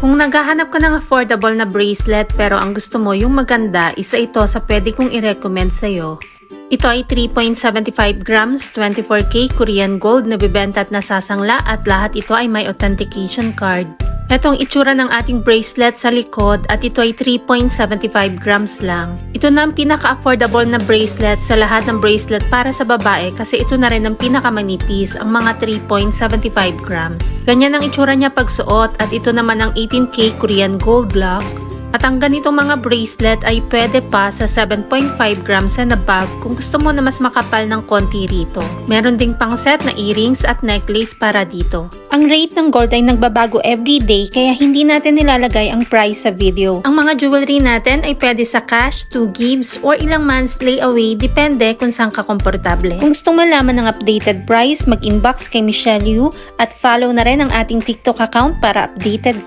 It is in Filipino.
Kung naghahanap ka ng affordable na bracelet pero ang gusto mo yung maganda, isa ito sa pwede kong i-recommend sa'yo. Ito ay 3.75 grams, 24K Korean gold na bibenta at nasasangla at lahat ito ay may authentication card. Ito ang itsura ng ating bracelet sa likod at ito ay 3.75 grams lang. Ito na ang pinaka-affordable na bracelet sa lahat ng bracelet para sa babae kasi ito na rin ang pinakamanipis, ang mga 3.75 grams. Ganyan ang itsura niya pagsuot at ito naman ang 18K Korean gold lock. At ang ganitong mga bracelet ay pwede pa sa 7.5 grams and above kung gusto mo na mas makapal ng konti rito. Meron ding pang set na earrings at necklace para dito. Ang rate ng gold ay nagbabago everyday kaya hindi natin nilalagay ang price sa video. Ang mga jewelry natin ay pwede sa cash, 2 gifts, or ilang months layaway depende kung saan ka komportable. Kung gustong malaman ng updated price, mag-inbox kay Michelle Yu at follow na rin ang ating TikTok account para updated.